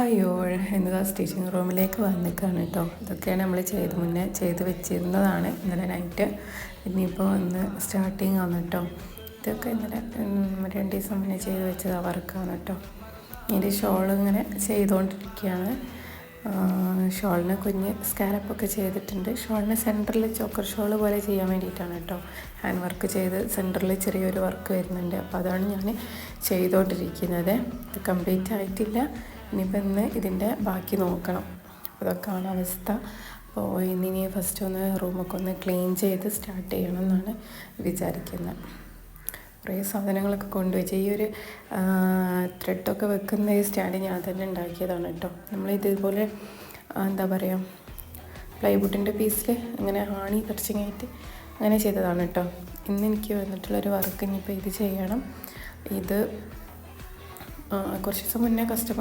അയ്യോ എന്നതാ സ്റ്റിച്ചിങ് റൂമിലേക്ക് വന്നിക്കാണ് കേട്ടോ. ഇതൊക്കെയാണ് നമ്മൾ മുന്നേ ചെയ്ത് വെച്ചിരുന്നതാണ് ഇന്നലെ നൈറ്റ്. ഇനിയിപ്പോൾ ഇന്ന് സ്റ്റാർട്ടിങ് ആണ് കേട്ടോ. ഇതൊക്കെ ഇന്നലെ 2 ദിവസം മുന്നേ ചെയ്ത് വെച്ചത് വർക്കാണ് കേട്ടോ. ഇതിൻ്റെ ഷോൾ ഇങ്ങനെ ചെയ്തുകൊണ്ടിരിക്കുകയാണ്. ഷോളിന് കുഞ്ഞ് സ്കാലപ്പൊക്കെ ചെയ്തിട്ടുണ്ട്. ഷോളിന് സെൻറ്ററിൽ ചോക്കർ ഷോൾ പോലെ ചെയ്യാൻ വേണ്ടിയിട്ടാണ് കേട്ടോ ഹാൻഡ് വർക്ക് ചെയ്ത് സെൻറ്ററിൽ ചെറിയൊരു വർക്ക് വരുന്നുണ്ട്. അപ്പോൾ അതാണ് ഞാൻ ചെയ്തുകൊണ്ടിരിക്കുന്നത്. ഇത് കംപ്ലീറ്റ് ആയിട്ടില്ല. ഇനിയിപ്പോൾ ഇന്ന് ഇതിൻ്റെ ബാക്കി നോക്കണം. അതൊക്കെയാണ് അവസ്ഥ. അപ്പോൾ ഇന്നിനി ഫസ്റ്റ് ഒന്ന് റൂമൊക്കെ ഒന്ന് ക്ലീൻ ചെയ്ത് സ്റ്റാർട്ട് ചെയ്യണം എന്നാണ് വിചാരിക്കുന്നത്. കുറേ സാധനങ്ങളൊക്കെ കൊണ്ടുവച്ച് ഈ ഒരു ത്രെഡൊക്കെ വെക്കുന്ന ഈ സ്റ്റാൻഡ് ഞാൻ തന്നെ ഉണ്ടാക്കിയതാണ് കേട്ടോ. നമ്മളിതേപോലെ എന്താ പറയുക പ്ലൈവുഡിൻ്റെ പീസിൽ അങ്ങനെ ആണി തടിച്ചിങ്ങായിട്ട് അങ്ങനെ ചെയ്തതാണ് കേട്ടോ. ഇന്ന് എനിക്ക് വന്നിട്ടുള്ളൊരു വർക്ക് ഇനിയിപ്പോൾ ഇത് ചെയ്യണം. ഇത് കുറച്ച് ദിവസം മുന്നേ കസ്റ്റമർ